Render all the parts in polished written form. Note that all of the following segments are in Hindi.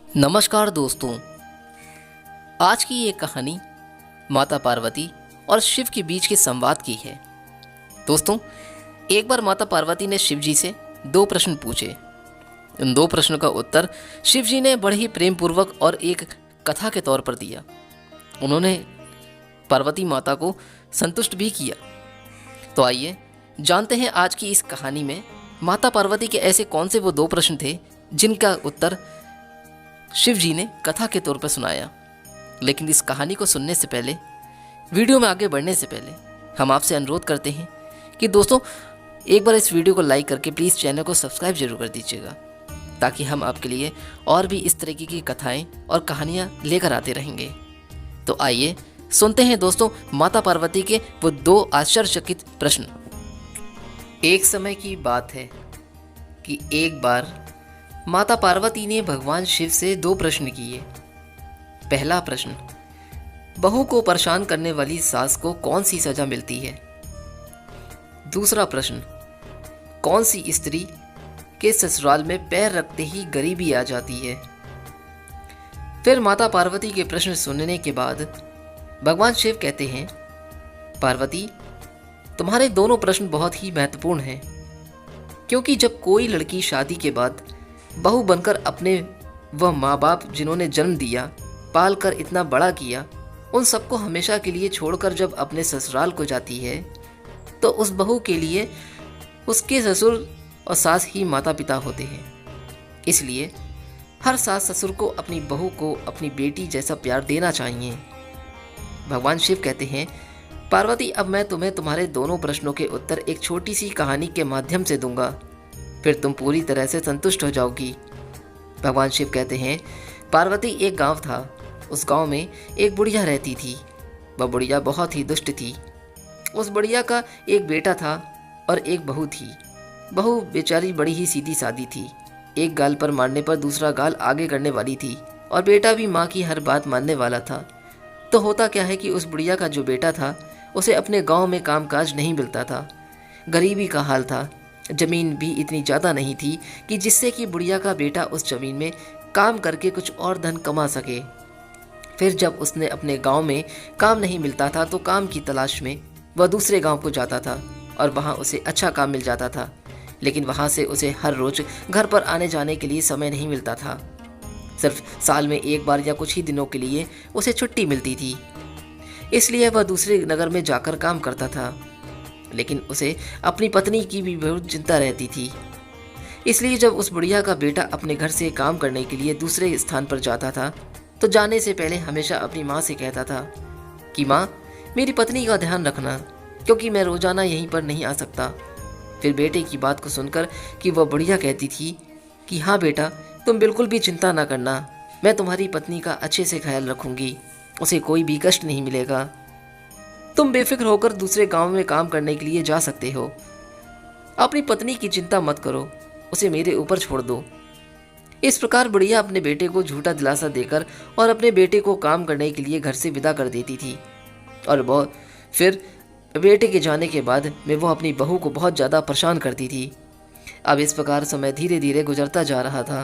नमस्कार दोस्तों। आज की ये कहानी माता पार्वती और शिव के बीच के संवाद की है। दोस्तों, एक बार माता पार्वती ने शिव जी से 2 प्रश्न पूछे। उन 2 प्रश्नों का उत्तर शिव जी ने बड़े ही प्रेम पूर्वक और एक कथा के तौर पर दिया। उन्होंने पार्वती माता को संतुष्ट भी किया। तो आइए जानते हैं आज की इस कहानी में माता पार्वती के ऐसे कौन से वो 2 प्रश्न थे जिनका उत्तर शिव जी ने कथा के तौर पर सुनाया। लेकिन इस कहानी को सुनने से पहले, वीडियो में आगे बढ़ने से पहले, हम आपसे अनुरोध करते हैं कि दोस्तों एक बार इस वीडियो को लाइक करके प्लीज़ चैनल को सब्सक्राइब जरूर कर दीजिएगा, ताकि हम आपके लिए और भी इस तरीके की कथाएं और कहानियां लेकर आते रहेंगे। तो आइए सुनते हैं दोस्तों माता पार्वती के वो 2 आश्चर्यचकित प्रश्न। एक समय की बात है कि एक बार माता पार्वती ने भगवान शिव से 2 प्रश्न किए। पहला प्रश्न, बहू को परेशान करने वाली सास को कौन सी सजा मिलती है? दूसरा प्रश्न, कौन सी स्त्री के ससुराल में पैर रखते ही गरीबी आ जाती है? फिर माता पार्वती के प्रश्न सुनने के बाद भगवान शिव कहते हैं, पार्वती, तुम्हारे दोनों प्रश्न बहुत ही महत्वपूर्ण हैं, क्योंकि जब कोई लड़की शादी के बाद बहू बनकर अपने वह माँ बाप जिन्होंने जन्म दिया, पाल कर इतना बड़ा किया, उन सबको हमेशा के लिए छोड़कर जब अपने ससुराल को जाती है, तो उस बहू के लिए उसके ससुर और सास ही माता पिता होते हैं। इसलिए हर सास ससुर को अपनी बहू को अपनी बेटी जैसा प्यार देना चाहिए। भगवान शिव कहते हैं, पार्वती, अब मैं तुम्हें तुम्हारे दोनों प्रश्नों के उत्तर एक छोटी सी कहानी के माध्यम से दूंगा, फिर तुम पूरी तरह से संतुष्ट हो जाओगी। भगवान शिव कहते हैं, पार्वती, एक गांव था। उस गांव में एक बुढ़िया रहती थी। वह बुढ़िया बहुत ही दुष्ट थी। उस बुढ़िया का एक बेटा था और एक बहू थी। बहू बेचारी बड़ी ही सीधी सादी थी। एक गाल पर मारने पर दूसरा गाल आगे करने वाली थी, और बेटा भी माँ की हर बात मानने वाला था। तो होता क्या है कि उस बुढ़िया का जो बेटा था, उसे अपने गाँव में कामकाज नहीं मिलता था। गरीबी का हाल था। जमीन भी इतनी ज़्यादा नहीं थी कि जिससे कि बुढ़िया का बेटा उस जमीन में काम करके कुछ और धन कमा सके। फिर जब उसने अपने गांव में काम नहीं मिलता था, तो काम की तलाश में वह दूसरे गांव को जाता था, और वहां उसे अच्छा काम मिल जाता था। लेकिन वहां से उसे हर रोज़ घर पर आने जाने के लिए समय नहीं मिलता था। सिर्फ साल में एक बार या कुछ ही दिनों के लिए उसे छुट्टी मिलती थी। इसलिए वह दूसरे नगर में जाकर काम करता था। लेकिन उसे अपनी पत्नी की भी बहुत चिंता रहती थी। इसलिए जब उस बुढ़िया का बेटा अपने घर से काम करने के लिए दूसरे स्थान पर जाता था, तो जाने से पहले हमेशा अपनी माँ से कहता था कि माँ, मेरी पत्नी का ध्यान रखना, क्योंकि मैं रोजाना यहीं पर नहीं आ सकता। फिर बेटे की बात को सुनकर कि वह बुढ़िया कहती थी कि हाँ बेटा, तुम बिल्कुल भी चिंता ना करना, मैं तुम्हारी पत्नी का अच्छे से ख्याल रखूंगी, उसे कोई भी कष्ट नहीं मिलेगा। तुम बेफिक्र होकर दूसरे गांव में काम करने के लिए जा सकते हो। अपनी पत्नी की चिंता मत करो, उसे मेरे ऊपर छोड़ दो। इस प्रकार बुढ़िया अपने बेटे को झूठा दिलासा देकर और अपने बेटे को काम करने के लिए घर से विदा कर देती थी। और वह फिर बेटे के जाने के बाद में वो अपनी बहू को बहुत ज़्यादा परेशान करती थी। अब इस प्रकार समय धीरे धीरे गुजरता जा रहा था।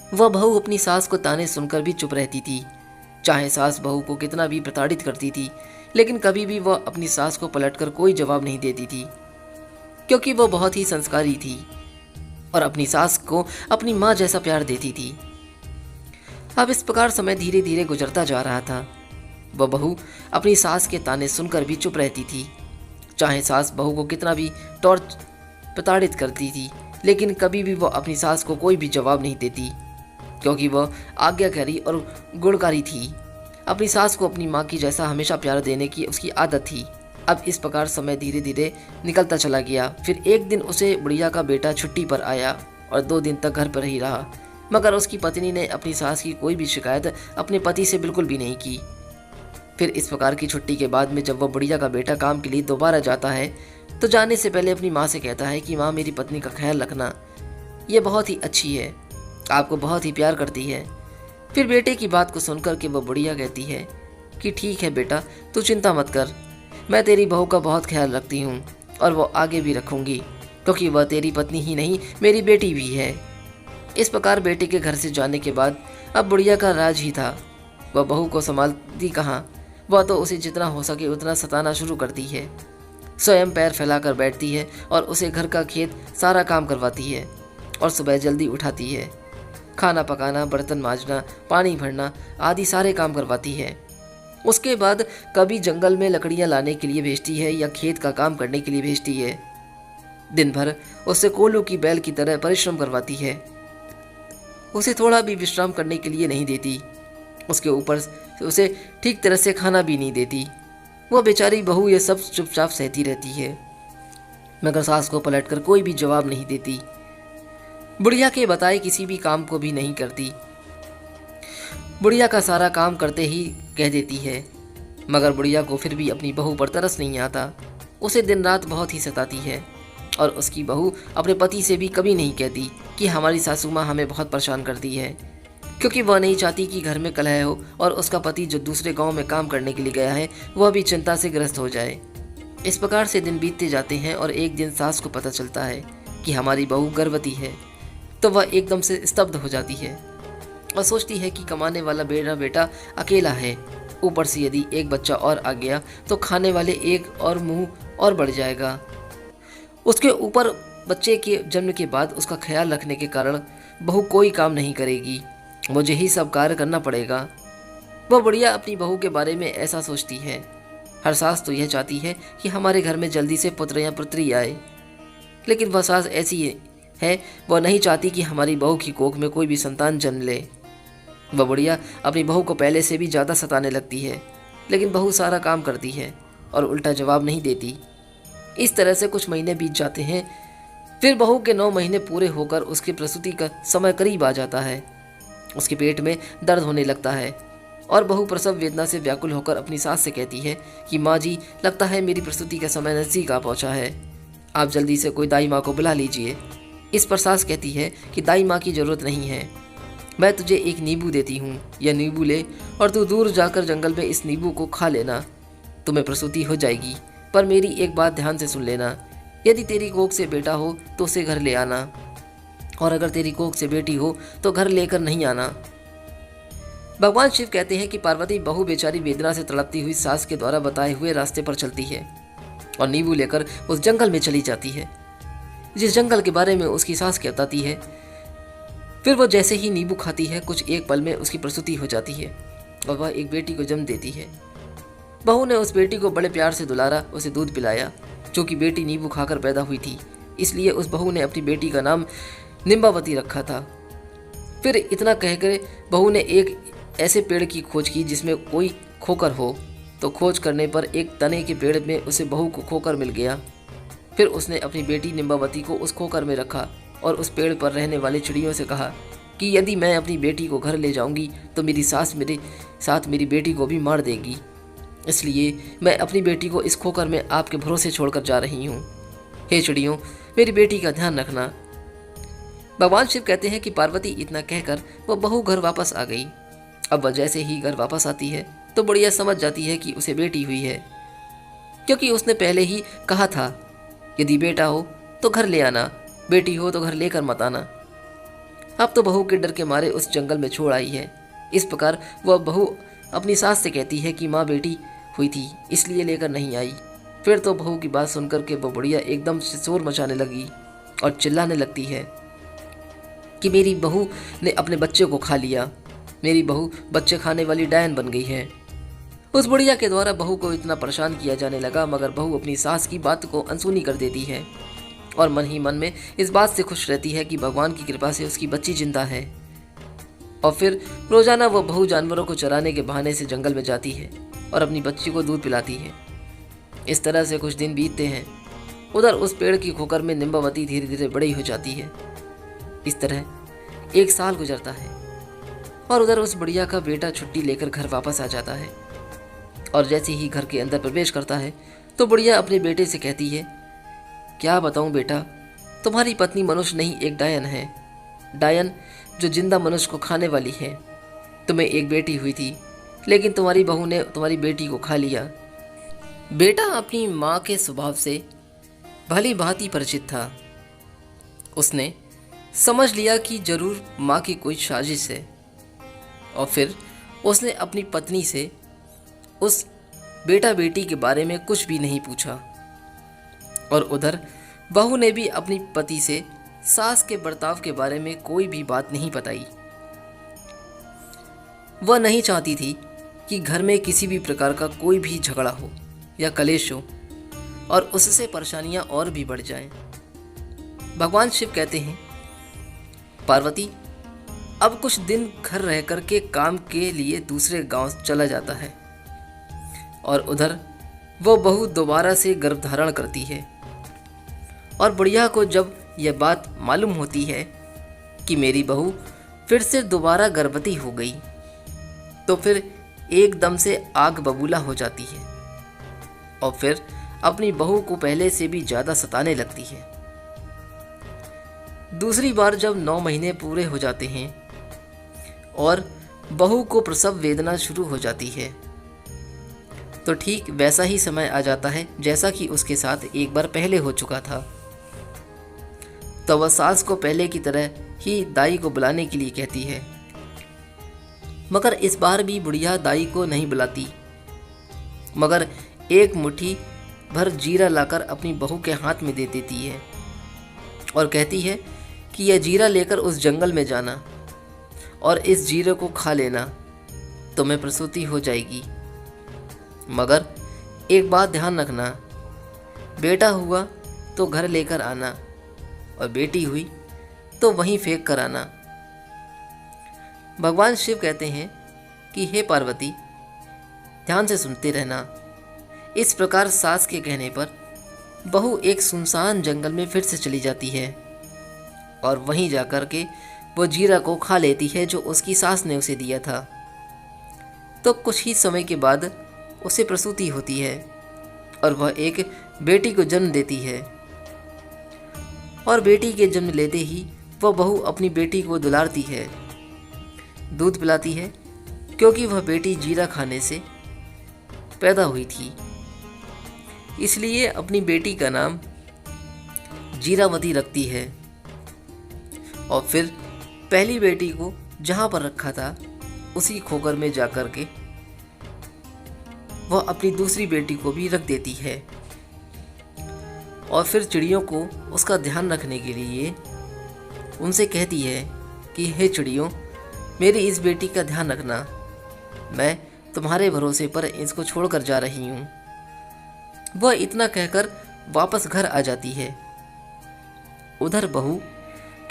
वह बहू अपनी सास को ताने सुनकर भी चुप रहती थी। चाहे सास बहू को कितना भी प्रताड़ित करती थी, लेकिन कभी भी वह अपनी सास को पलटकर कोई जवाब नहीं देती थी, क्योंकि वह बहुत ही संस्कारी थी और अपनी सास को अपनी माँ जैसा प्यार देती थी। अब इस प्रकार समय धीरे धीरे गुजरता जा रहा था। वह बहू अपनी सास के ताने सुनकर भी चुप रहती थी। चाहे सास बहू को कितना भी प्रताड़ित करती थी, लेकिन कभी भी वह अपनी सास को कोई भी जवाब नहीं देती, क्योंकि वह आज्ञाकारी और गुणकारी थी। अपनी सास को अपनी माँ की जैसा हमेशा प्यार देने की उसकी आदत थी। अब इस प्रकार समय धीरे धीरे निकलता चला गया। फिर एक दिन उसे बुढ़िया का बेटा छुट्टी पर आया और 2 दिन तक घर पर ही रहा, मगर उसकी पत्नी ने अपनी सास की कोई भी शिकायत अपने पति से बिल्कुल भी नहीं की। फिर इस प्रकार की छुट्टी के बाद में जब वह बुढ़िया का बेटा काम के लिए दोबारा जाता है, तो जाने से पहले अपनी माँ से कहता है कि माँ, मेरी पत्नी का ख्याल रखना, ये बहुत ही अच्छी है, आपको बहुत ही प्यार करती है। फिर बेटे की बात को सुनकर के वह बुढ़िया कहती है कि ठीक है बेटा, तू चिंता मत कर, मैं तेरी बहू का बहुत ख्याल रखती हूँ और वो आगे भी रखूँगी, क्योंकि वह तेरी पत्नी ही नहीं मेरी बेटी भी है। इस प्रकार बेटे के घर से जाने के बाद अब बुढ़िया का राज ही था। वह बहू को संभालती कहाँ, वह तो उसे जितना हो सके उतना सताना शुरू करती है। स्वयं पैर फैलाकर बैठती है और उसे घर का खेत सारा काम करवाती है और सुबह जल्दी उठाती है। खाना पकाना, बर्तन मांजना, पानी भरना आदि सारे काम करवाती है। उसके बाद कभी जंगल में लकड़ियां लाने के लिए भेजती है या खेत का काम करने के लिए भेजती है। दिन भर उससे कोल्हू की बैल की तरह परिश्रम करवाती है। उसे थोड़ा भी विश्राम करने के लिए नहीं देती। उसके ऊपर उसे ठीक तरह से खाना भी नहीं देती। वह बेचारी बहू ये सब चुपचाप सहती रहती है, मगर सास को पलटकर कोई भी जवाब नहीं देती। बुढ़िया के बताए किसी भी काम को भी नहीं करती। बुढ़िया का सारा काम करते ही कह देती है, मगर बुढ़िया को फिर भी अपनी बहू पर तरस नहीं आता। उसे दिन रात बहुत ही सताती है और उसकी बहू अपने पति से भी कभी नहीं कहती कि हमारी सासू माँ हमें बहुत परेशान करती है, क्योंकि वह नहीं चाहती कि घर में कलह हो और उसका पति जो दूसरे गांव में काम करने के लिए गया है वह भी चिंता से ग्रस्त हो जाए। इस प्रकार से दिन बीतते जाते हैं और एक दिन सास को पता चलता है कि हमारी बहू गर्भवती है, तो वह एकदम से स्तब्ध हो जाती है और सोचती है कि कमाने वाला मेरा बेटा अकेला है, ऊपर से यदि एक बच्चा और आ गया तो खाने वाले एक और मुंह और बढ़ जाएगा। उसके ऊपर बच्चे के जन्म के बाद उसका ख्याल रखने के कारण बहू कोई काम नहीं करेगी, मुझे ही सब कार्य करना पड़ेगा। वह बुढ़िया अपनी बहू के बारे में ऐसा सोचती है। हर सास तो यह चाहती है कि हमारे घर में जल्दी से पुत्र या पुत्री आए, लेकिन वह सास ऐसी है, वह नहीं चाहती कि हमारी बहू की कोख में कोई भी संतान जन्म ले। वह बुढ़िया अपनी बहू को पहले से भी ज़्यादा सताने लगती है, लेकिन बहू सारा काम करती है और उल्टा जवाब नहीं देती। इस तरह से कुछ महीने बीत जाते हैं। फिर बहू के 9 महीने पूरे होकर उसकी प्रसूति का समय करीब आ जाता है। उसके पेट में दर्द होने लगता है और बहू प्रसव वेदना से व्याकुल होकर अपनी सास से कहती है कि माँ जी, लगता है मेरी प्रसूति का समय नज़दीक आ पहुँचा है, आप जल्दी से कोई दाई माँ को बुला लीजिए। इस पर सास कहती है कि दाई माँ की ज़रूरत नहीं है, मैं तुझे एक नींबू देती हूँ, यह नींबू ले और तू दूर जाकर जंगल में इस नींबू को खा लेना, तुम्हें प्रसूति हो जाएगी। पर मेरी एक बात ध्यान से सुन लेना, यदि तेरी कोख से बेटा हो तो उसे घर ले आना, और अगर तेरी कोख से बेटी हो तो घर लेकर नहीं आना। भगवान शिव कहते हैं कि पार्वती बहू बेचारी वेदना से तड़पती हुई सास के द्वारा बताए हुए रास्ते पर चलती है और नींबू लेकर उस जंगल में चली जाती है, जिस जंगल के बारे में उसकी सास बताती है। फिर वह जैसे ही नींबू खाती है, कुछ एक पल में उसकी प्रसूति हो जाती है और वह एक बेटी को जन्म देती है। बहू ने उस बेटी को बड़े प्यार से दुलारा, उसे दूध पिलाया। चूँकि बेटी नींबू खाकर पैदा हुई थी, इसलिए उस बहू ने अपनी बेटी का नाम निम्बावती रखा था। फिर इतना कहकर बहू ने एक ऐसे पेड़ की खोज की जिसमें कोई खोकर हो, तो खोज करने पर एक तने के पेड़ में उसे बहू को खोकर मिल गया। फिर उसने अपनी बेटी निम्बावती को उस खोकर में रखा और उस पेड़ पर रहने वाली चिड़ियों से कहा कि यदि मैं अपनी बेटी को घर ले जाऊंगी तो मेरी सास मेरे साथ मेरी बेटी को भी मार देगी, इसलिए मैं अपनी बेटी को इस खोकर में आपके भरोसे छोड़कर जा रही हूँ। हे चिड़ियों, मेरी बेटी का ध्यान रखना। भगवान शिव कहते हैं कि पार्वती इतना कहकर वह बहू घर वापस आ गई। अब वह जैसे ही घर वापस आती है तो बुढ़िया समझ जाती है कि उसे बेटी हुई है, क्योंकि उसने पहले ही कहा था यदि बेटा हो तो घर ले आना, बेटी हो तो घर लेकर मत आना। अब तो बहू के डर के मारे उस जंगल में छोड़ आई है। इस प्रकार वह बहू अपनी सास से कहती है कि माँ बेटी हुई थी इसलिए लेकर नहीं आई। फिर तो बहू की बात सुनकर के वह बुढ़िया एकदम से शोर मचाने लगी और चिल्लाने लगती है कि मेरी बहू ने अपने बच्चे को खा लिया, मेरी बहू बच्चे खाने वाली डायन बन गई है। उस बुढ़िया के द्वारा बहू को इतना परेशान किया जाने लगा, मगर बहू अपनी सास की बात को अनसुनी कर देती है और मन ही मन में इस बात से खुश रहती है कि भगवान की कृपा से उसकी बच्ची जिंदा है। और फिर रोजाना वह बहू जानवरों को चराने के बहाने से जंगल में जाती है और अपनी बच्ची को दूध पिलाती है। इस तरह से कुछ दिन बीतते हैं। उधर उस पेड़ की खोकर में निम्बावती धीरे धीरे बड़ी हो जाती है। इस तरह 1 साल गुजरता है और उधर उस बुढ़िया का बेटा छुट्टी लेकर घर वापस आ जाता है और जैसे ही घर के अंदर प्रवेश करता है तो बुढ़िया अपने बेटे से कहती है, क्या बताऊं बेटा, तुम्हारी पत्नी मनुष्य नहीं एक डायन है, डायन जो जिंदा मनुष्य को खाने वाली है। तुम्हें एक बेटी हुई थी, लेकिन तुम्हारी बहू ने तुम्हारी बेटी को खा लिया। बेटा अपनी माँ के स्वभाव से भली भांति परिचित था। उसने समझ लिया कि जरूर माँ की कोई साजिश है, और फिर उसने अपनी पत्नी से उस बेटा बेटी के बारे में कुछ भी नहीं पूछा। और उधर बहू ने भी अपनी पति से सास के बर्ताव के बारे में कोई भी बात नहीं बताई। वह नहीं चाहती थी कि घर में किसी भी प्रकार का कोई भी झगड़ा हो या कलेश हो, और उससे परेशानियां और भी बढ़ जाएं। भगवान शिव कहते हैं, पार्वती अब कुछ दिन घर रह कर के काम के लिए दूसरे गांव चला जाता है, और उधर वो बहू दोबारा से गर्भ धारण करती है। और बुढ़िया को जब यह बात मालूम होती है कि मेरी बहू फिर से दोबारा गर्भवती हो गई, तो फिर एकदम से आग बबूला हो जाती है, और फिर अपनी बहू को पहले से भी ज़्यादा सताने लगती है। दूसरी बार जब 9 महीने पूरे हो जाते हैं और बहू को प्रसव वेदना शुरू हो जाती है, तो ठीक वैसा ही समय आ जाता है जैसा कि उसके साथ एक बार पहले हो चुका था। तो वह सास को पहले की तरह ही दाई को बुलाने के लिए कहती है, मगर इस बार भी बुढ़िया दाई को नहीं बुलाती, मगर एक मुट्ठी भर जीरा लाकर अपनी बहू के हाथ में दे देती है और कहती है कि यह जीरा लेकर उस जंगल में जाना और इस जीरे को खा लेना, तुम्हें प्रसूति हो जाएगी। मगर एक बात ध्यान रखना, बेटा हुआ तो घर लेकर आना, और बेटी हुई तो वहीं फेंक कर आना। भगवान शिव कहते हैं कि हे पार्वती, ध्यान से सुनते रहना। इस प्रकार सास के कहने पर बहू एक सुनसान जंगल में फिर से चली जाती है, और वहीं जाकर के वो जीरा को खा लेती है जो उसकी सास ने उसे दिया था। तो कुछ ही समय के बाद उसे प्रसूति होती है, और वह एक बेटी को जन्म देती है। और बेटी के जन्म लेते ही वह बहू अपनी बेटी को दुलारती है, दूध पिलाती है, क्योंकि वह बेटी जीरा खाने से पैदा हुई थी। इसलिए अपनी बेटी का नाम जीरावती रखती है। और फिर पहली बेटी को जहाँ पर रखा था उसी खोकर में जाकर के वह अपनी दूसरी बेटी को भी रख देती है। और फिर चिड़ियों को उसका ध्यान रखने के लिए उनसे कहती है कि हे चिड़ियों, मेरी इस बेटी का ध्यान रखना, मैं तुम्हारे भरोसे पर इसको छोड़कर जा रही हूँ। वह इतना कहकर वापस घर आ जाती है। उधर बहू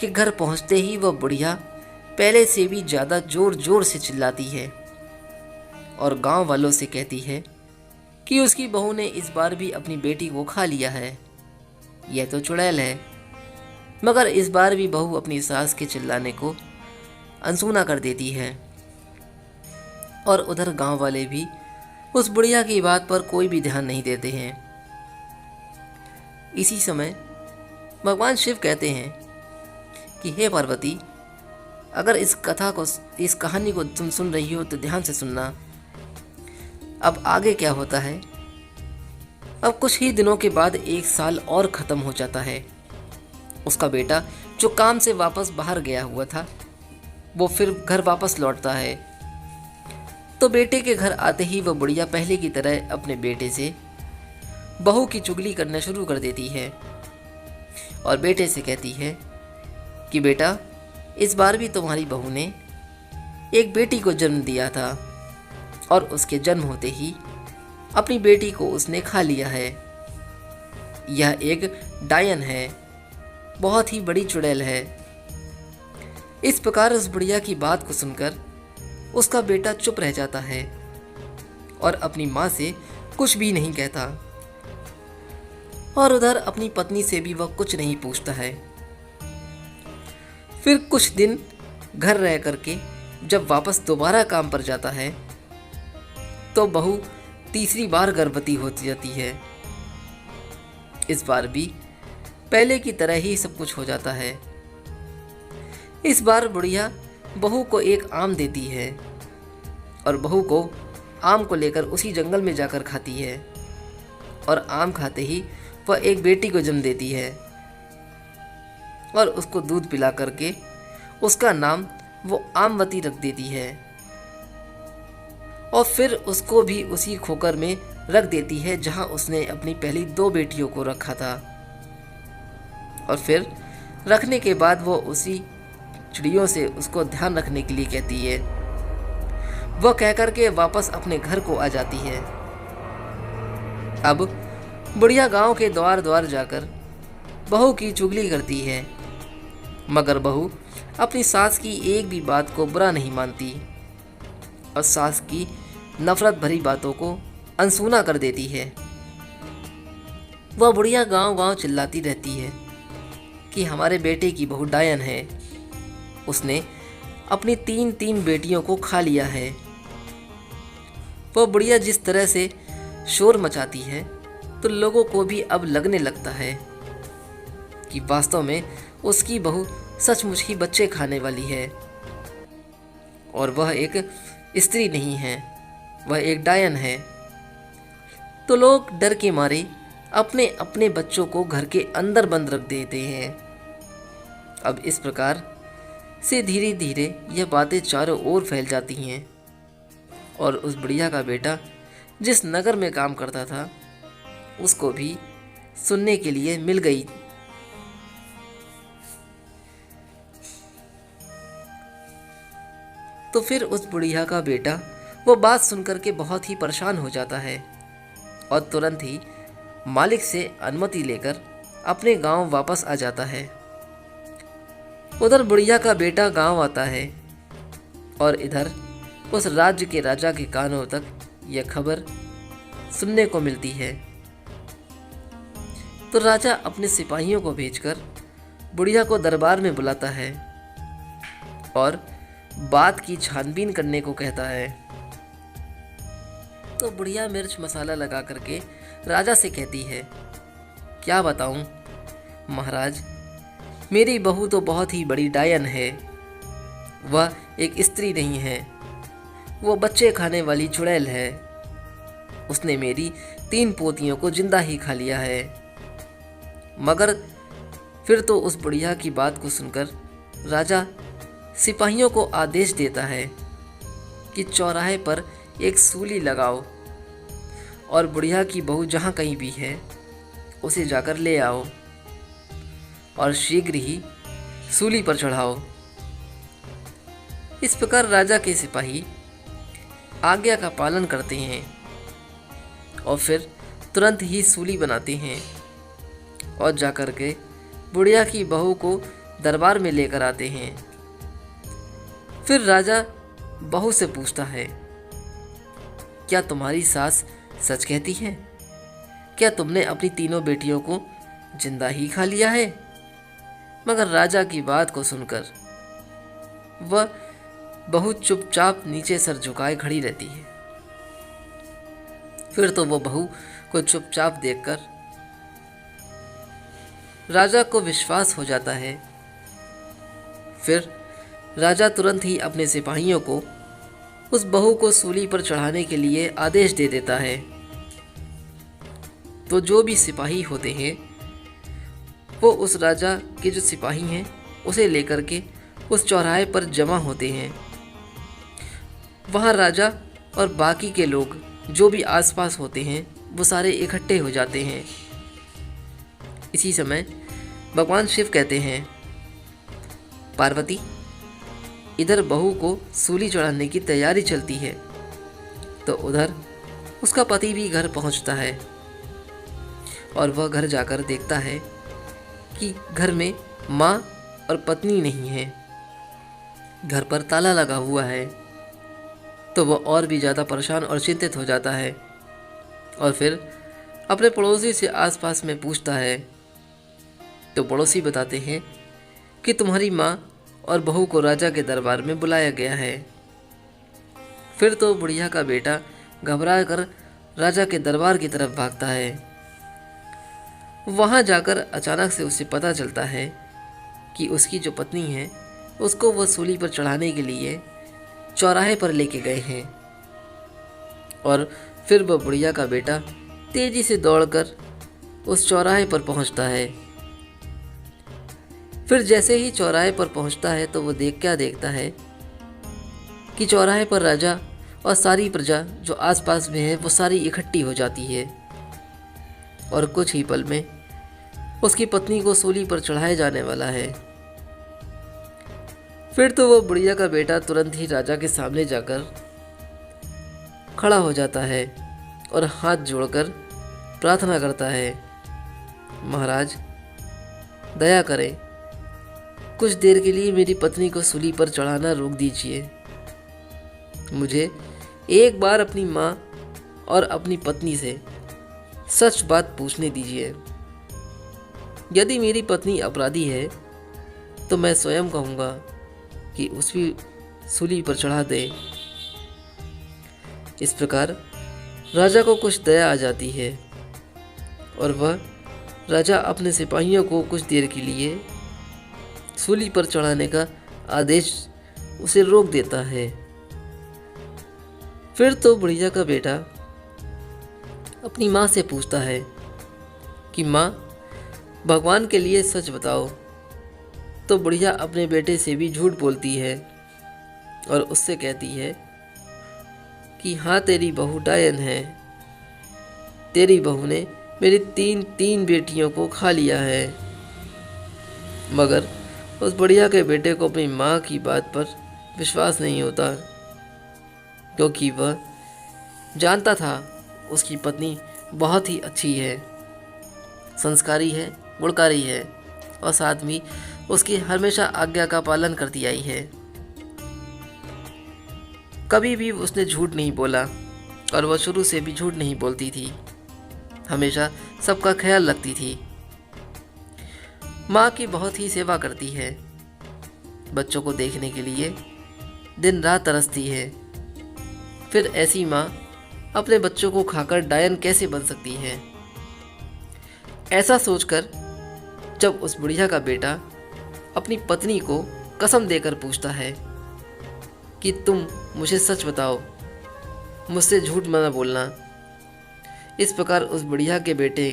के घर पहुँचते ही वह बुढ़िया पहले से भी ज़्यादा जोर जोर से चिल्लाती है और गांव वालों से कहती है कि उसकी बहू ने इस बार भी अपनी बेटी को खा लिया है। यह तो चुड़ैल है। मगर इस बार भी बहू अपनी सास के चिल्लाने को अनसुना कर देती है, और उधर गांव वाले भी उस बुढ़िया की बात पर कोई भी ध्यान नहीं देते हैं। इसी समय भगवान शिव कहते हैं कि हे पार्वती, अगर इस कहानी को तुम सुन रही हो तो ध्यान से सुनना। अब आगे क्या होता है। अब कुछ ही दिनों के बाद 1 साल और ख़त्म हो जाता है। उसका बेटा जो काम से वापस बाहर गया हुआ था वो फिर घर वापस लौटता है। तो बेटे के घर आते ही वह बुढ़िया पहले की तरह अपने बेटे से बहू की चुगली करना शुरू कर देती है, और बेटे से कहती है कि बेटा, इस बार भी तुम्हारी बहू ने एक बेटी को जन्म दिया था, और उसके जन्म होते ही अपनी बेटी को उसने खा लिया है। यह एक डायन है, बहुत ही बड़ी चुड़ैल है। इस प्रकार उस बुढ़िया की बात को सुनकर उसका बेटा चुप रह जाता है और अपनी माँ से कुछ भी नहीं कहता, और उधर अपनी पत्नी से भी वह कुछ नहीं पूछता है। फिर कुछ दिन घर रह करके जब वापस दोबारा काम पर जाता है तो बहू तीसरी बार गर्भवती होती जाती है। इस बार भी पहले की तरह ही सब कुछ हो जाता है। इस बार बुढ़िया बहू को एक आम देती है, और बहू को आम को लेकर उसी जंगल में जाकर खाती है, और आम खाते ही वह एक बेटी को जन्म देती है। और उसको दूध पिला करके उसका नाम वो आमवती रख देती है और फिर उसको भी उसी खोकर में रख देती है जहां उसने अपनी पहली 2 बेटियों को रखा था। और फिर रखने के बाद वो उसी चिड़ियों से उसको ध्यान रखने के लिए कहती है। वह कहकर के वापस अपने घर को आ जाती है। अब बुढ़िया गांव के द्वार द्वार जाकर बहू की चुगली करती है, मगर बहू अपनी सास की एक भी बात को बुरा नहीं मानती और सास की नफरत भरी बातों को अनसुना कर देती है। वह बुढ़िया गांव गांव चिल्लाती रहती है कि हमारे बेटे की बहू डायन है, उसने अपनी 3 बेटियों को खा लिया है। वह बुढ़िया जिस तरह से शोर मचाती है तो लोगों को भी अब लगने लगता है कि वास्तव में उसकी बहू सचमुच ही बच्चे खाने वाली है और वह एक स्त्री नहीं है, वह एक डायन है। तो लोग डर के मारे अपने अपने बच्चों को घर के अंदर बंद रख देते हैं। अब इस प्रकार से धीरे धीरे यह बातें चारों ओर फैल जाती हैं और उस बुढ़िया का बेटा जिस नगर में काम करता था उसको भी सुनने के लिए मिल गई। तो फिर उस बुढ़िया का बेटा वो बात सुनकर के बहुत ही परेशान हो जाता है और तुरंत ही मालिक से अनुमति लेकर अपने गांव वापस आ जाता है। उधर बुढ़िया का बेटा गांव आता है और इधर उस राज्य के राजा के कानों तक यह खबर सुनने को मिलती है। तो राजा अपने सिपाहियों को भेजकर बुढ़िया को दरबार में बुलाता है और बात की छानबीन करने को कहता है। तो बुढ़िया मिर्च मसाला लगा करके राजा से कहती है, क्या बताऊं महाराज, मेरी बहू तो बहुत ही बड़ी डायन है, वह एक स्त्री नहीं है, वो बच्चे खाने वाली चुड़ैल है। उसने मेरी 3 पोतियों को जिंदा ही खा लिया है। मगर फिर तो उस बुढ़िया की बात को सुनकर राजा सिपाहियों को आदेश देता है कि चौराहे पर एक सूली लगाओ और बुढ़िया की बहू जहाँ कहीं भी है उसे जाकर ले आओ और शीघ्र ही सूली पर चढ़ाओ। इस प्रकार राजा के सिपाही आज्ञा का पालन करते हैं और फिर तुरंत ही सूली बनाते हैं और जाकर के बुढ़िया की बहू को दरबार में लेकर आते हैं। फिर राजा बहू से पूछता है, क्या तुम्हारी सास सच कहती है? क्या तुमने अपनी 3 बेटियों को जिंदा ही खा लिया है? मगर राजा की बात को सुनकर वह बहुत चुपचाप नीचे सर झुकाए खड़ी रहती है। फिर तो वो बहू को चुपचाप देखकर राजा को विश्वास हो जाता है। फिर राजा तुरंत ही अपने सिपाहियों को उस बहू को सूली पर चढ़ाने के लिए आदेश दे देता है। तो जो भी सिपाही होते हैं वो उस राजा के जो सिपाही हैं उसे लेकर के उस चौराहे पर जमा होते हैं। वहाँ राजा और बाकी के लोग जो भी आसपास होते हैं वो सारे इकट्ठे हो जाते हैं। इसी समय भगवान शिव कहते हैं, पार्वती, इधर बहू को सूली चढ़ाने की तैयारी चलती है। तो उधर उसका पति भी घर पहुंचता है और वह घर जाकर देखता है कि घर में माँ और पत्नी नहीं है, घर पर ताला लगा हुआ है। तो वह और भी ज़्यादा परेशान और चिंतित हो जाता है और फिर अपने पड़ोसी से आसपास में पूछता है। तो पड़ोसी बताते हैं कि तुम्हारी माँ और बहू को राजा के दरबार में बुलाया गया है। फिर तो बुढ़िया का बेटा घबरा कर राजा के दरबार की तरफ भागता है। वहाँ जाकर अचानक से उसे पता चलता है कि उसकी जो पत्नी है उसको वह सूली पर चढ़ाने के लिए चौराहे पर लेके गए हैं। और फिर वह बुढ़िया का बेटा तेजी से दौड़कर उस चौराहे पर पहुंचता है। फिर जैसे ही चौराहे पर पहुंचता है तो वो क्या देखता है कि चौराहे पर राजा और सारी प्रजा जो आसपास में है वो सारी इकट्ठी हो जाती है और कुछ ही पल में उसकी पत्नी को सूली पर चढ़ाया जाने वाला है। फिर तो वो बुढ़िया का बेटा तुरंत ही राजा के सामने जाकर खड़ा हो जाता है और हाथ जोड़कर प्रार्थना करता है, महाराज दया करें, कुछ देर के लिए मेरी पत्नी को सूली पर चढ़ाना रोक दीजिए। मुझे एक बार अपनी माँ और अपनी पत्नी से सच बात पूछने दीजिए। यदि मेरी पत्नी अपराधी है तो मैं स्वयं कहूँगा कि उसकी सूली पर चढ़ा दे। इस प्रकार राजा को कुछ दया आ जाती है और वह राजा अपने सिपाहियों को कुछ देर के लिए सूली पर चढ़ाने का आदेश उसे रोक देता है। फिर तो बुढ़िया का बेटा अपनी माँ से पूछता है कि माँ, भगवान के लिए सच बताओ। तो बुढ़िया अपने बेटे से भी झूठ बोलती है और उससे कहती है कि हाँ, तेरी बहू डायन है, तेरी बहू ने मेरी तीन बेटियों को खा लिया है। मगर उस बुढ़िया के बेटे को अपनी माँ की बात पर विश्वास नहीं होता, क्योंकि वह जानता था उसकी पत्नी बहुत ही अच्छी है, संस्कारी है, गुणकारी है और साथ में उसकी हमेशा आज्ञा का पालन करती आई है। कभी भी उसने झूठ नहीं बोला और वह शुरू से भी झूठ नहीं बोलती थी, हमेशा सबका ख्याल रखती थी। माँ की बहुत ही सेवा करती है, बच्चों को देखने के लिए दिन रात तरसती है। फिर ऐसी माँ अपने बच्चों को खाकर डायन कैसे बन सकती है? ऐसा सोचकर जब उस बुढ़िया का बेटा अपनी पत्नी को कसम देकर पूछता है कि तुम मुझे सच बताओ, मुझसे झूठ मत बोलना। इस प्रकार उस बुढ़िया के बेटे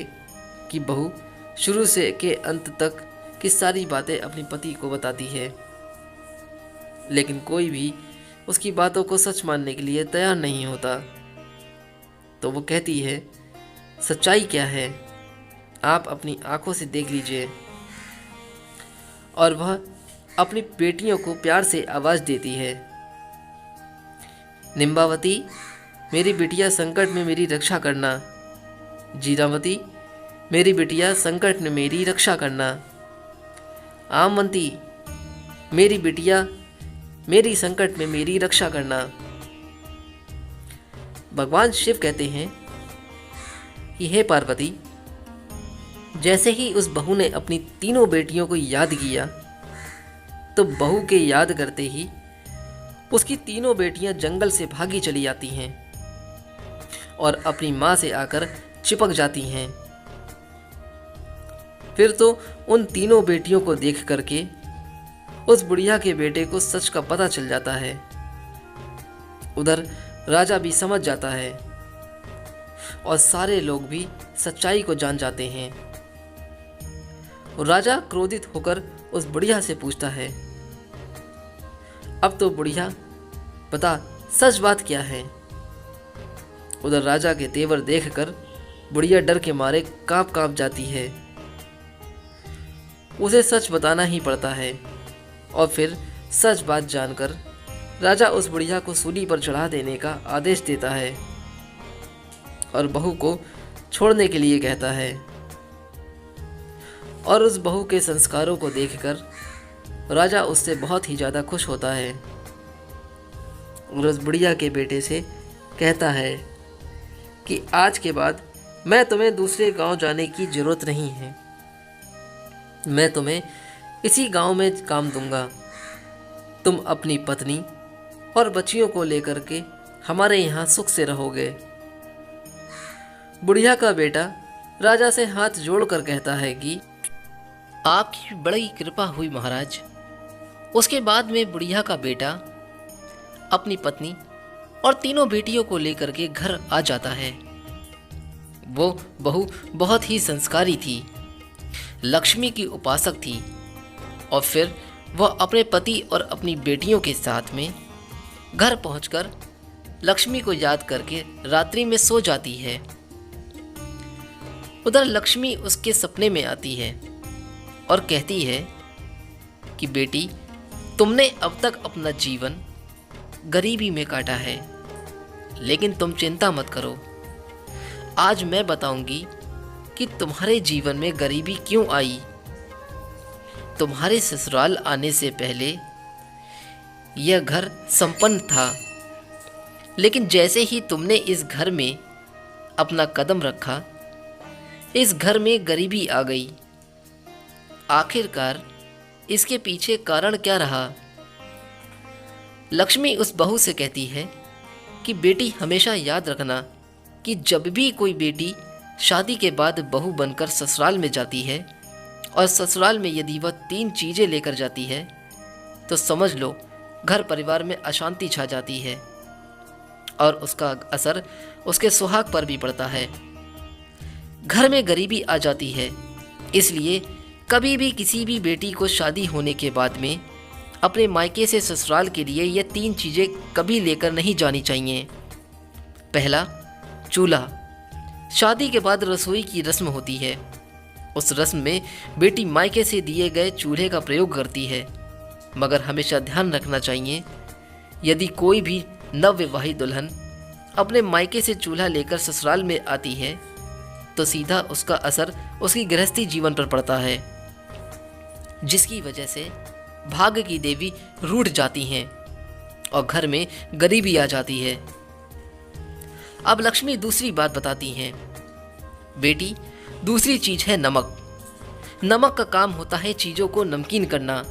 की बहू शुरू से के अंत तक की सारी बातें अपनी पति को बताती है, लेकिन कोई भी उसकी बातों को सच मानने के लिए तैयार नहीं होता। तो वो कहती है, सच्चाई क्या है, आप अपनी आंखों से देख लीजिए। और वह अपनी बेटियों को प्यार से आवाज़ देती है, निम्बावती, मेरी बिटिया संकट में मेरी रक्षा करना। जीरावती, मेरी बिटिया संकट में मेरी रक्षा करना। आमवंती, मेरी बिटिया मेरी संकट में मेरी रक्षा करना। भगवान शिव कहते हैं कि हे पार्वती, जैसे ही उस बहू ने अपनी तीनों बेटियों को याद किया तो बहू के याद करते ही उसकी तीनों बेटियां जंगल से भागी चली जाती हैं और अपनी माँ से आकर चिपक जाती हैं। फिर तो उन तीनों बेटियों को देख करके उस बुढ़िया के बेटे को सच का पता चल जाता है। उधर राजा भी समझ जाता है और सारे लोग भी सच्चाई को जान जाते हैं। और राजा क्रोधित होकर उस बुढ़िया से पूछता है, अब तो बुढ़िया बता, सच बात क्या है? उधर राजा के तेवर देखकर बुढ़िया डर के मारे कांप जाती है। उसे सच बताना ही पड़ता है और फिर सच बात जानकर राजा उस बुढ़िया को सूली पर चढ़ा देने का आदेश देता है और बहू को छोड़ने के लिए कहता है। और उस बहू के संस्कारों को देखकर राजा उससे बहुत ही ज़्यादा खुश होता है और उस बुढ़िया के बेटे से कहता है कि आज के बाद मैं तुम्हें दूसरे गांव जाने की ज़रूरत नहीं है, मैं तुम्हें इसी गांव में काम दूंगा। तुम अपनी पत्नी और बच्चियों को लेकर के हमारे यहाँ सुख से रहोगे। बुढ़िया का बेटा राजा से हाथ जोड़कर कहता है कि आपकी बड़ी कृपा हुई महाराज। उसके बाद में बुढ़िया का बेटा अपनी पत्नी और तीनों बेटियों को लेकर के घर आ जाता है। वो बहू बहुत ही संस्कारी थी, लक्ष्मी की उपासक थी और फिर वह अपने पति और अपनी बेटियों के साथ में घर पहुंचकर लक्ष्मी को याद करके रात्रि में सो जाती है। उधर लक्ष्मी उसके सपने में आती है और कहती है कि बेटी, तुमने अब तक अपना जीवन गरीबी में काटा है, लेकिन तुम चिंता मत करो। आज मैं बताऊंगी कि तुम्हारे जीवन में गरीबी क्यों आई। तुम्हारे ससुराल आने से पहले यह घर संपन्न था, लेकिन जैसे ही तुमने इस घर में अपना कदम रखा, इस घर में गरीबी आ गई। आखिरकार इसके पीछे कारण क्या रहा? लक्ष्मी उस बहू से कहती है कि बेटी, हमेशा याद रखना कि जब भी कोई बेटी शादी के बाद बहू बनकर ससुराल में जाती है और ससुराल में यदि वह 3 चीज़ें लेकर जाती है तो समझ लो घर परिवार में अशांति छा जाती है और उसका असर उसके सुहाग पर भी पड़ता है। घर में गरीबी आ जाती है। इसलिए कभी भी किसी भी बेटी को शादी होने के बाद में अपने मायके से ससुराल के लिए ये 3 चीज़ें कभी लेकर नहीं जानी चाहिए। पहला, चूल्हा। शादी के बाद रसोई की रस्म होती है। उस रस्म में बेटी मायके से दिए गए चूल्हे का प्रयोग करती है, मगर हमेशा ध्यान रखना चाहिए, यदि कोई भी नवविवाहित दुल्हन अपने मायके से चूल्हा लेकर ससुराल में आती है तो सीधा उसका असर उसकी गृहस्थी जीवन पर पड़ता है, जिसकी वजह से भाग्य की देवी रूठ जाती हैं और घर में गरीबी आ जाती है। अब लक्ष्मी दूसरी बात बताती हैं, बेटी, दूसरी चीज है नमक। नमक का काम होता है चीज़ों को नमकीन करना।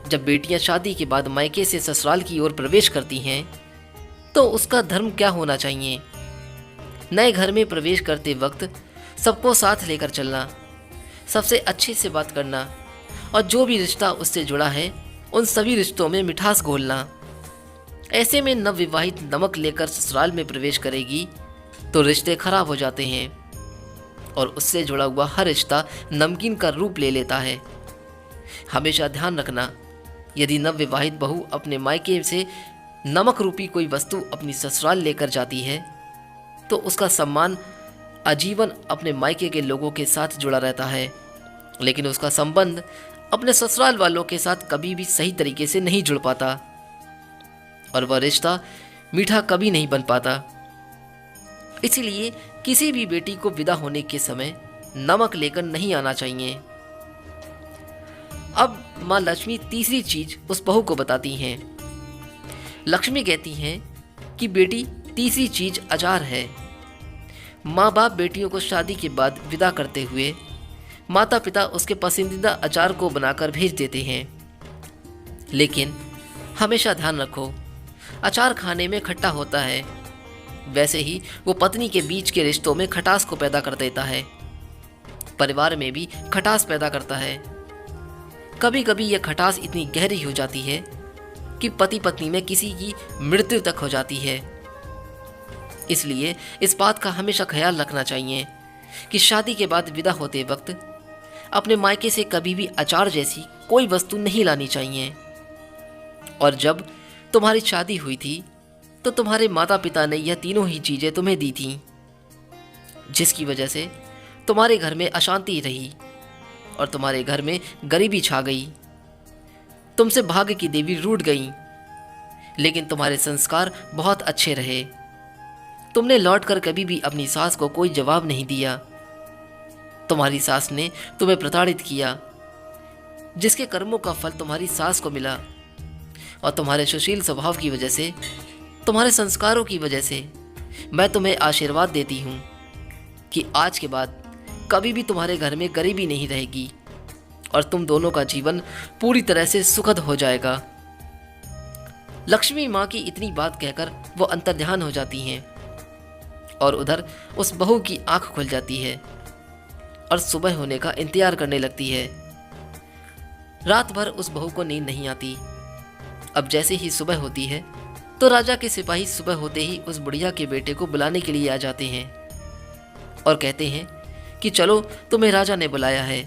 जब बेटियां शादी के बाद मायके से ससुराल की ओर प्रवेश करती हैं तो उसका धर्म क्या होना चाहिए? नए घर में प्रवेश करते वक्त सबको साथ लेकर चलना, सबसे अच्छे से बात करना और जो भी रिश्ता उससे जुड़ा है उन सभी रिश्तों में मिठास घोलना। ऐसे में नवविवाहित नमक लेकर ससुराल में प्रवेश करेगी तो रिश्ते खराब हो जाते हैं और उससे जुड़ा हुआ हर रिश्ता नमकीन का रूप ले लेता है। हमेशा ध्यान रखना, यदि नवविवाहित बहू अपने मायके से नमक रूपी कोई वस्तु अपनी ससुराल लेकर जाती है तो उसका सम्मान आजीवन अपने मायके के लोगों के साथ जुड़ा रहता है, लेकिन उसका संबंध अपने ससुराल वालों के साथ कभी भी सही तरीके से नहीं जुड़ पाता और वह रिश्ता मीठा कभी नहीं बन पाता। इसीलिए किसी भी बेटी को विदा होने के समय नमक लेकर नहीं आना चाहिए। अब माँ लक्ष्मी तीसरी चीज उस बहू को बताती हैं। लक्ष्मी कहती हैं कि बेटी, तीसरी चीज अचार है। माँ बाप बेटियों को शादी के बाद विदा करते हुए माता पिता उसके पसंदीदा अचार को बनाकर भेज देते हैं, लेकिन हमेशा ध्यान रखो, अचार खाने में खट्टा होता है, वैसे ही वो पत्नी के बीच के रिश्तों में खटास को पैदा कर देता है, परिवार में भी खटास पैदा करता है। कभी कभी यह खटास इतनी गहरी हो जाती है कि पति पत्नी में किसी की मृत्यु तक हो जाती है। इसलिए इस बात का हमेशा ख्याल रखना चाहिए कि शादी के बाद विदा होते वक्त अपने मायके से कभी भी अचार जैसी कोई वस्तु नहीं लानी चाहिए। और जब तुम्हारी शादी हुई थी तो तुम्हारे माता पिता ने यह तीनों ही चीज़ें तुम्हें दी थीं, जिसकी वजह से तुम्हारे घर में अशांति रही और तुम्हारे घर में गरीबी छा गई। तुमसे भाग्य की देवी रूठ गई, लेकिन तुम्हारे संस्कार बहुत अच्छे रहे। तुमने लौटकर कभी भी अपनी सास को कोई जवाब नहीं दिया। तुम्हारी सास ने तुम्हें प्रताड़ित किया, जिसके कर्मों का फल तुम्हारी सास को मिला। और तुम्हारे सुशील स्वभाव की वजह से, तुम्हारे संस्कारों की वजह से मैं तुम्हें आशीर्वाद देती हूँ कि आज के बाद कभी भी तुम्हारे घर में गरीबी नहीं रहेगी और तुम दोनों का जीवन पूरी तरह से सुखद हो जाएगा। लक्ष्मी माँ की इतनी बात कहकर वो अंतर्ध्यान हो जाती हैं और उधर उस बहू की आंख खुल जाती है और सुबह होने का इंतजार करने लगती है। रात भर उस बहू को नींद नहीं आती। अब जैसे ही सुबह होती है तो राजा के सिपाही सुबह होते ही उस बुढ़िया के बेटे को बुलाने के लिए आ जाते हैं और कहते हैं कि चलो, तुम्हें राजा ने बुलाया है।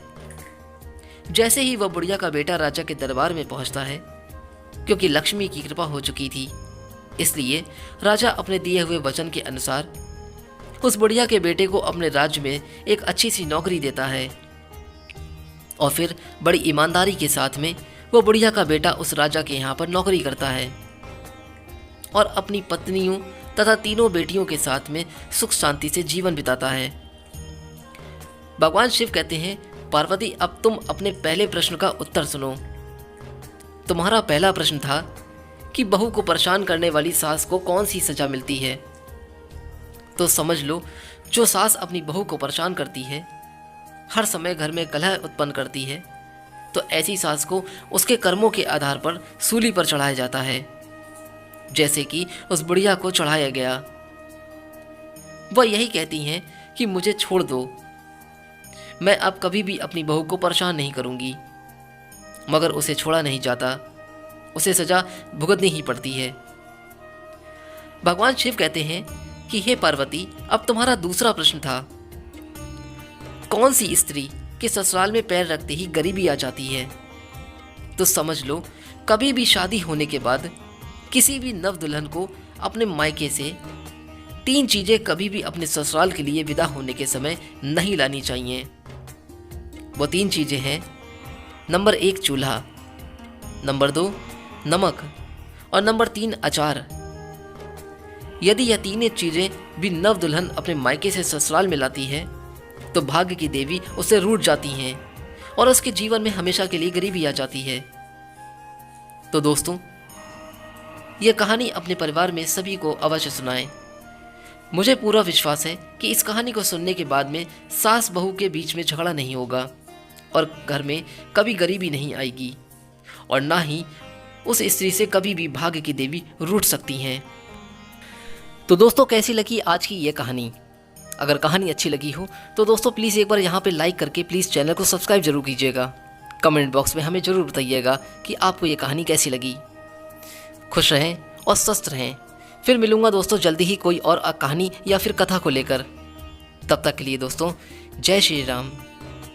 जैसे ही वह बुढ़िया का बेटा राजा के दरबार में पहुंचता है, क्योंकि लक्ष्मी की कृपा हो चुकी थी, इसलिए राजा अपने दिए हुए वचन के अनुसार उस बुढ़िया के बेटे को अपने राज्य में एक अच्छी सी नौकरी देता है। और फिर बड़ी ईमानदारी के साथ में वो बुढ़िया का बेटा उस राजा के यहाँ पर नौकरी करता है और अपनी पत्नियों तथा तीनों बेटियों के साथ में सुख शांति से जीवन बिताता है। भगवान शिव कहते हैं, पार्वती अब तुम अपने पहले प्रश्न का उत्तर सुनो। तुम्हारा पहला प्रश्न था कि बहू को परेशान करने वाली सास को कौन सी सजा मिलती है। तो समझ लो, जो सास अपनी बहू को परेशान करती है, हर समय घर में कलह उत्पन्न करती है, तो ऐसी सास को उसके कर्मों के आधार पर सूली पर चढ़ाया जाता है, जैसे कि उस बुढ़िया को चढ़ाया गया। वह यही कहती हैं कि मुझे छोड़ दो, मैं अब कभी भी अपनी बहू को परेशान नहीं करूंगी। मगर उसे छोड़ा नहीं जाता, उसे सजा भुगतनी ही पड़ती है। भगवान शिव कहते हैं कि हे पार्वती, अब तुम्हारा दूसरा प्रश्न था, कौन सी स्त्री के ससुराल में पैर रखते ही गरीबी आ जाती है। तो समझ लो, कभी भी शादी होने के बाद किसी भी नव दुल्हन को अपने मायके से 3 चीजें कभी भी अपने ससुराल के लिए विदा होने के समय नहीं लानी चाहिए। वो 3 चीजें हैं, नंबर 1 चूल्हा, नंबर 2 नमक और नंबर 3 अचार। यदि यह तीनों चीजें भी नव दुल्हन अपने मायके से ससुराल में लाती है तो भाग्य की देवी उससे रूठ जाती हैं और उसके जीवन में हमेशा के लिए गरीबी आ जाती है। तो दोस्तों, यह कहानी अपने परिवार में सभी को अवश्य सुनाएं। मुझे पूरा विश्वास है कि इस कहानी को सुनने के बाद में सास बहू के बीच में झगड़ा नहीं होगा और घर में कभी गरीबी नहीं आएगी और ना ही उस स्त्री से कभी भी भाग्य की देवी रूठ सकती हैं। तो दोस्तों, कैसी लगी आज की ये कहानी? अगर कहानी अच्छी लगी हो तो दोस्तों प्लीज़ एक बार यहाँ पे लाइक करके प्लीज़ चैनल को सब्सक्राइब जरूर कीजिएगा। कमेंट बॉक्स में हमें ज़रूर बताइएगा कि आपको ये कहानी कैसी लगी। खुश रहें और स्वस्थ रहें। फिर मिलूंगा दोस्तों जल्दी ही कोई और कहानी या फिर कथा को लेकर। तब तक के लिए दोस्तों, जय श्री राम।